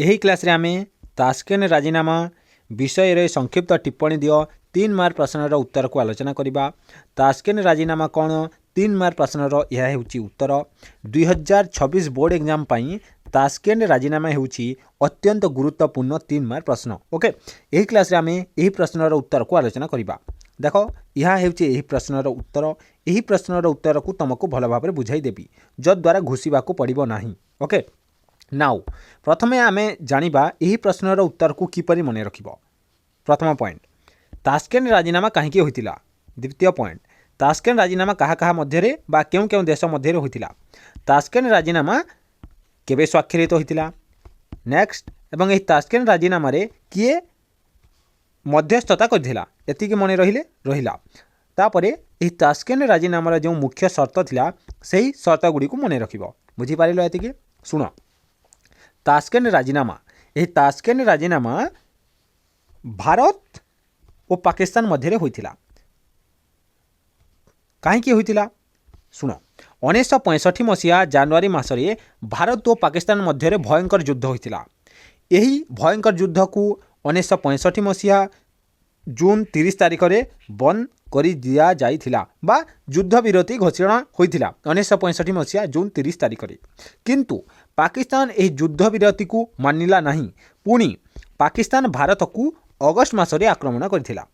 यही क्लास रे आमे तास्केन राजीनामा विषय रे संक्षिप्त टिप्पणी दियो 3 मार्क प्रश्नर उत्तर को आलोचना करिबा। तास्केन राजीनामा कौन 3 मार्क प्रश्नर यह हेउची उत्तर। 2026 बोर्ड एग्जाम पई तास्केन राजीनामा हेउची अत्यंत गुरुत्वपूर्ण 3 मार्क प्रश्न। ओके, यही क्लास रे आमे यही प्रश्नर उत्तर को आलोचना करिबा। देखो यह हेउची यही प्रश्नर उत्तर। यही प्रश्नर उत्तर को तुमको भल भाव में बुझाई देबी जद्वारा घुषिबा को पड़िबो नाही। ओके, नाउ प्रथमे आमे जानिबा यही प्रश्नर उत्तर को किपरि मने रखिबो। प्रथम पॉइंट, तास्केन राजीनामा काहेकि होइतिला। द्वितीय पॉइंट, तास्केन राजीनामा कहा कहा मध्यरे बा केउ केउ देश मध्यरे होइतिला। तास्केन राजीनामा केबे स्वाक्षरित होइतिला। नेक्स्ट, एवं एही तास्केन राजीनामा रे किए मध्यस्थता करथिला एतिके मने रहिला। तापरे एही तास्केन राजीनामा जो मुख्य शर्त थिला सेही शर्त गुडी को मने रखिबो। बुझी पारिलो एतिके सुनो। तास्केन राजीनामा, यही तास्केन राजीनामा भारत और पाकिस्तान मध्य होइतिला। काहेकि होइतिला सुनो। 1965 मसीहा जनवरी मासरे भारत और पाकिस्तान मध्य भयंकर युद्ध होइतिला। यही भयंकर युद्ध को 1965 मसीहा जून 30 तारिख रे बंद करी दिया जाइथिला बा युद्ध विरति घोषणा होइथिला 1965 मसीहा जून 30 तारिख रे। किंतु पाकिस्तान एही युद्ध विरति को मानिला नहीं। पुणी पाकिस्तान भारत को अगस्त मासरे आक्रमण करथिला।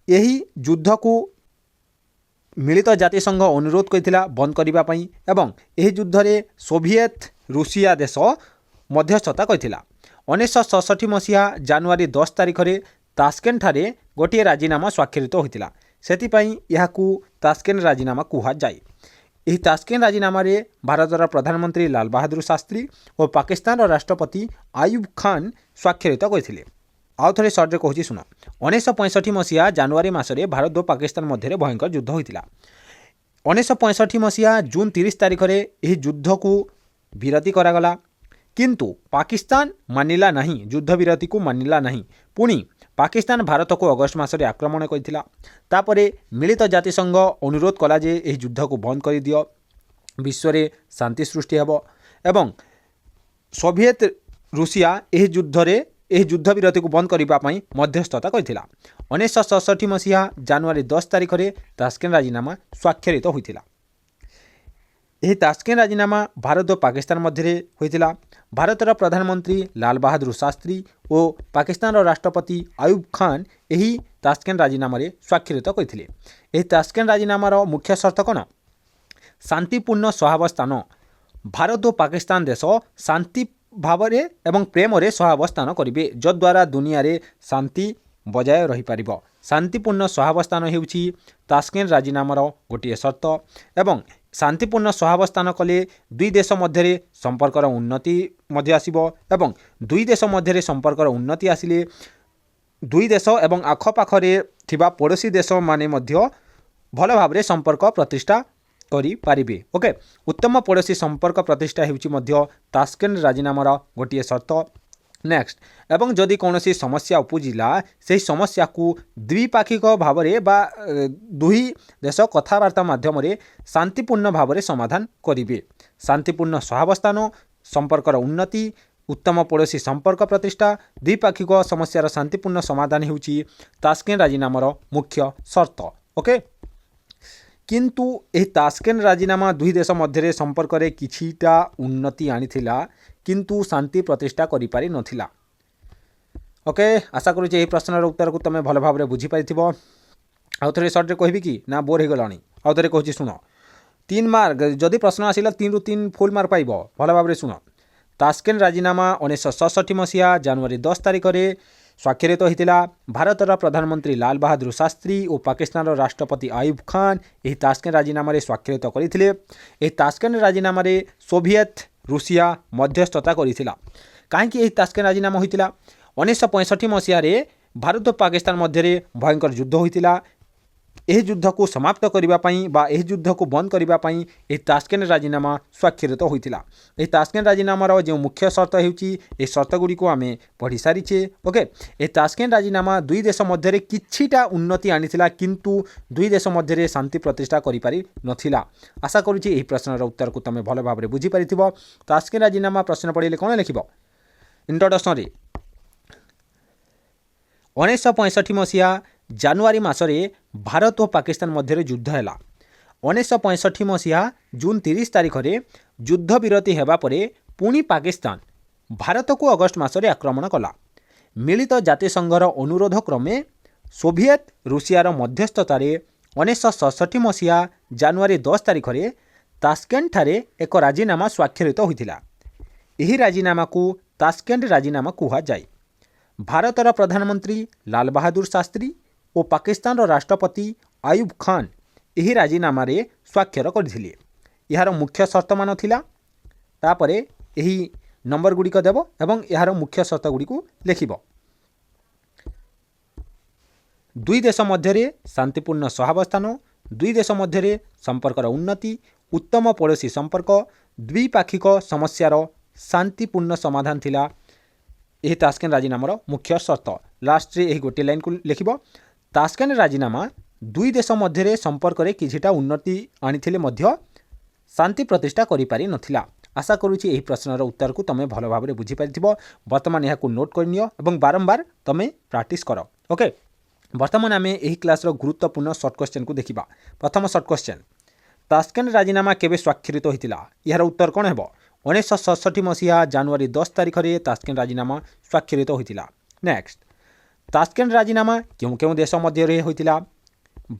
यही युद्ध को मिलित जातिसंघ अनुरोध करथिला बंद करिबा पई एवं एही युद्ध रे सोवियत रूसिया देश मध्यस्थता करथिला। 1967 मसीहा जनवरी 10 तारिख रे तास्केन ठारे गोटे राजीनामा स्वाक्षरित होइतिला। सेति पई याकू तास्केन राजीनामा कुहा जाय। एही तास्केन राजीनामा रे भारतर प्रधानमंत्री लाल बहादुर शास्त्री और पाकिस्तान राष्ट्रपति आयुब खान स्वाक्षरित करथिले। आउ थरे सर्वे कहूची सुनो। 1965 मसीहा जनवरी मासरे भारत और पाकिस्तान मध्य भयंकर युद्ध होइतिला। 1965 मसीहा जून 30 तारिख रे एही युद्ध को विरति करागला। किंतु पाकिस्तान मानिला नहीं, युद्ध विरति को मानिला नहीं। पुणी पाकिस्तान भारत को अगस्त मासरे आक्रमण करथिला। तापरे मिलित जातिसंघ अनुरोध कला जे एही युद्ध को बंद कर दियो, विश्व रे शांति सृष्टि हेबो एवं सोवियत रूसिया एही युद्ध विरति को बंद करिबा पई मध्यस्थता करथिला। 1967 मसीहा जनवरी 10 तारिख रे तास्केन राजीनामा स्वाक्षरित होइतिला। यही तास्केन राजीनामा भारत और पाकिस्तान मध्य होइतिला। भारतर प्रधानमंत्री लाल बहादुर शास्त्री और पाकिस्तान राष्ट्रपति आयुब खान यही तास्केन राजीनामा रे स्वाक्षरित करथिले। यही तास्केन राजीनामार मुख्य शर्त कौन? शांतिपूर्ण सहावस्थान। भारत और पाकिस्तान देश शांति भावरे एवं प्रेम रे सहावस्थान करिवे जद्वारा दुनिया रे शांति बजाय रही पारिबो। शांतिपूर्ण सहावस्थान हेउछि तास्केन राजीनामार गोटे शर्त एवं शांतिपूर्ण सहावस्थान कले दुई देश मध्य संपर्कर उन्नति मध्य आसिबो एवं दुई देश मध्य संपर्कर उन्नति आसिले दुई देश एवं आखपाखरे थिबा पड़ोसी देश माने मध्य भल भाव संपर्क प्रतिष्ठा करि पारिबे। ओके, उत्तम पड़ोसी संपर्क प्रतिष्ठा हेउछि मध्य तास्केन राजीनामार गोटे शर्त। नेक्स्ट, एवं जदि कौनसी समस्या उपजिला से समस्या को द्विपाक्षिक भाव में बा दुई देश कथबार्ता माध्यम शांतिपूर्ण भाव में समाधान करिवे। शांतिपूर्ण सहावस्थान, संपर्कर उन्नति, उत्तम पड़ोसी संपर्क प्रतिष्ठा, द्विपाक्षिक समस्यार शांतिपूर्ण समाधान हेउछि तास्केन राजीनामार मुख्य शर्त। ओके, किंतु एही तास्केन राजीनामा दुई देश मध्य संपर्क रे किछिटा उन्नति आनिथिला किंतु शांति प्रतिष्ठा करि पारि नथिला। ओके, आशा करूँ यही प्रश्नर उत्तर को तुम भल भाव में बुझी पारिथिबो। आउ थरे सर्ट कहबी कि ना बोर हो गलानी। आउ थरे कहूची सुनो। 3 मार्क जदि प्रश्न आसिला 3 रु 3 फुल मार्क पाइबो। भल भाव में सुनो। तास्केन राजीनामा 1967 मसीहा जनवरी 10 तारिख रे स्वाक्षरित होइतिला। भारतर प्रधानमंत्री लाल बहादुर शास्त्री और पाकिस्तान राष्ट्रपति आयुब खान यही तास्केन राजीनामा रे स्वाक्षरित करथिले। एही तास्केन राजीनामा रे सोवियत रूसिया मध्यस्थता करथिला। काहेकि एही तास्केन राजीनामा होइतिला? 1965 मसीहा रे भारत और पाकिस्तान मध्य भयंकर युद्ध होइतिला। ଏହି ଯୁଦ୍ଧକୁ ସମାପ୍ତ କରିବା ପାଇଁ ବା ଏହି ଯୁଦ୍ଧକୁ ବନ୍ଦ କରିବା ପାଇଁ ଏହି ତାସ୍କେଣ୍ଟ ରାଜିନାମା ସ୍ୱାକ୍ଷରିତ ହୋଇଥିଲା। ଏହି ତାସ୍କେଣ୍ଟ ରାଜିନାମାର ଯେଉଁ ମୁଖ୍ୟ ସର୍ତ୍ତ ହେଉଛି ଏହି ସର୍ତ୍ତଗୁଡ଼ିକୁ ଆମେ ପଢ଼ି ସାରିଛେ। ଓକେ, ଏହି ତାସ୍କେଣ୍ଟ ରାଜିନାମା ଦୁଇ ଦେଶ ମଧ୍ୟରେ କିଛିଟା ଉନ୍ନତି ଆଣିଥିଲା, କିନ୍ତୁ ଦୁଇ ଦେଶ ମଧ୍ୟରେ ଶାନ୍ତି ପ୍ରତିଷ୍ଠା କରିପାରି ନଥିଲା। ଆଶା କରୁଛି ଏହି ପ୍ରଶ୍ନର ଉତ୍ତରକୁ ତୁମେ ଭଲ ଭାବରେ ବୁଝିପାରିଥିବ। ତାସ୍କେଣ୍ଟ ରାଜିନାମା ପ୍ରଶ୍ନ ପଢ଼ିଲେ କ'ଣ ଲେଖିବ? ଇଣ୍ଟ୍ରୋଡକ୍ସନରେ 1965 ମସିହା ଜାନୁଆରୀ ମାସରେ ଭାରତ ଓ ପାକିସ୍ତାନ ମଧ୍ୟରେ ଯୁଦ୍ଧ ହେଲା। 1965 ମସିହା ଜୁନ୍ 30 ତାରିଖରେ ଯୁଦ୍ଧ ବିରତି ହେବା ପରେ ପୁଣି ପାକିସ୍ତାନ ଭାରତକୁ ଅଗଷ୍ଟ ମାସରେ ଆକ୍ରମଣ କଲା। ମିଳିତ ଜାତିସଂଘର ଅନୁରୋଧ କ୍ରମେ ସୋଭିଏତ ରୁଷିଆର ମଧ୍ୟସ୍ଥତାରେ 1967 ମସିହା ଜାନୁଆରୀ 10 ତାରିଖରେ ତାସ୍କେଣ୍ଟଠାରେ ଏକ ରାଜିନାମା ସ୍ୱାକ୍ଷରିତ ହୋଇଥିଲା। ଏହି ରାଜିନାମାକୁ ତାସ୍କେଣ୍ଟ ରାଜିନାମା କୁହାଯାଏ। ଭାରତର ପ୍ରଧାନମନ୍ତ୍ରୀ ଲାଲ ବାହାଦୁର ଶାସ୍ତ୍ରୀ ଓ ପାକିସ୍ତାନର ରାଷ୍ଟ୍ରପତି ଆୟୁବ ଖାନ ଏହି ରାଜିନାମାରେ ସ୍ୱାକ୍ଷର କରିଥିଲେ। ଏହାର ମୁଖ୍ୟ ସର୍ତ୍ତମାନ ଥିଲା। ତାପରେ ଏହି ନମ୍ବର ଗୁଡ଼ିକ ଦେବ ଏବଂ ଏହାର ମୁଖ୍ୟ ସର୍ତ୍ତଗୁଡ଼ିକୁ ଲେଖିବ। ଦୁଇ ଦେଶ ମଧ୍ୟରେ ଶାନ୍ତିପୂର୍ଣ୍ଣ ସହାବସ୍ଥାନ, ଦୁଇ ଦେଶ ମଧ୍ୟରେ ସମ୍ପର୍କର ଉନ୍ନତି, ଉତ୍ତମ ପଡ଼ୋଶୀ ସମ୍ପର୍କ, ଦ୍ୱିପାକ୍ଷିକ ସମସ୍ୟାର ଶାନ୍ତିପୂର୍ଣ୍ଣ ସମାଧାନ ଥିଲା ଏହି ତାସ୍କେଣ୍ଟ ରାଜିନାମାର ମୁଖ୍ୟ ସର୍ତ୍ତ। ଲାଷ୍ଟରେ ଏହି ଗୋଟିଏ ଲାଇନ୍କୁ ଲେଖିବ। ତାସ୍କେଣ୍ଟ ରାଜିନାମା ଦୁଇ ଦେଶ ମଧ୍ୟରେ ସମ୍ପର୍କରେ କିଛିଟା ଉନ୍ନତି ଆଣିଥିଲେ ମଧ୍ୟ ଶାନ୍ତି ପ୍ରତିଷ୍ଠା କରିପାରିନଥିଲା। ଆଶା କରୁଛି ଏହି ପ୍ରଶ୍ନର ଉତ୍ତରକୁ ତୁମେ ଭଲ ଭାବରେ ବୁଝିପାରିଥିବ। ବର୍ତ୍ତମାନ ଏହାକୁ ନୋଟ୍ କରିନିଅ ଏବଂ ବାରମ୍ବାର ତୁମେ ପ୍ରାକ୍ଟିସ୍ କର। ଓକେ, ବର୍ତ୍ତମାନ ଆମେ ଏହି କ୍ଲାସ୍ର ଗୁରୁତ୍ୱପୂର୍ଣ୍ଣ ସର୍ଟ କ୍ୱେଶ୍ଚନ୍କୁ ଦେଖିବା। ପ୍ରଥମ ସର୍ଟ କ୍ୱେଶ୍ଚନ୍, ତାସ୍କେଣ୍ଟ ରାଜିନାମା କେବେ ସ୍ୱାକ୍ଷରିତ ହୋଇଥିଲା? ଏହାର ଉତ୍ତର କ'ଣ ହେବ? 1967 ମସିହା ଜାନୁଆରୀ 10 ତାରିଖରେ ତାସ୍କେଣ୍ଟ ରାଜିନାମା ସ୍ୱାକ୍ଷରିତ ହୋଇଥିଲା। ନେକ୍ସଟ, ତାସ୍କେଣ୍ଟ ରାଜିନାମା କେଉଁ କେଉଁ ଦେଶ ମଧ୍ୟରେ ହୋଇଥିଲା?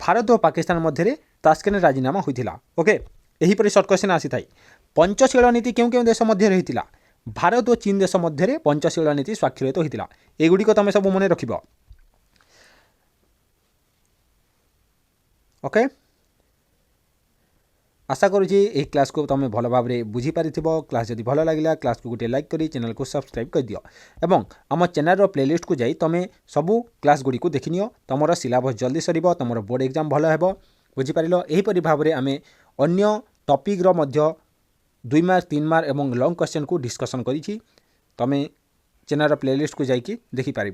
ଭାରତ ଓ ପାକିସ୍ତାନ ମଧ୍ୟରେ ତାସ୍କେଣ୍ଟ ରାଜିନାମା ହୋଇଥିଲା। ଓକେ, ଏହିପରି ସର୍ଟ କ୍ୱେଶ୍ଚନ୍ ଆସିଥାଏ। ପଞ୍ଚଶୀଳ ନୀତି କେଉଁ କେଉଁ ଦେଶ ମଧ୍ୟରେ ହୋଇଥିଲା? ଭାରତ ଓ ଚୀନ ଦେଶ ମଧ୍ୟରେ ପଞ୍ଚଶୀଳ ନୀତି ସ୍ୱାକ୍ଷରିତ ହୋଇଥିଲା। ଏଗୁଡ଼ିକ ତୁମେ ସବୁ ମନେ ରଖିବ। ଓକେ, आशा करुँची यही क्लास को तुम भल भाव में बुझीपार। क्लास जब भल लगे क्लास को गोटे लाइक करी चैनल को सब्सक्राइब कर दियो एवं आम चैनल प्लेलिस्ट को जाई तुम सबू क्लास गुड़ी को देखनी तुम सिलेबस जल्दी सर तुम बोर्ड एग्जाम भल हे बुझीपार। यहीपरि भाव में आम अन्य टॉपिक रो मध्य 2 मार्क 3 मार्क और लॉन्ग क्वेश्चन को डिस्कसन करी तुम चैनल प्लेलिस्ट को जाकि देखिपार।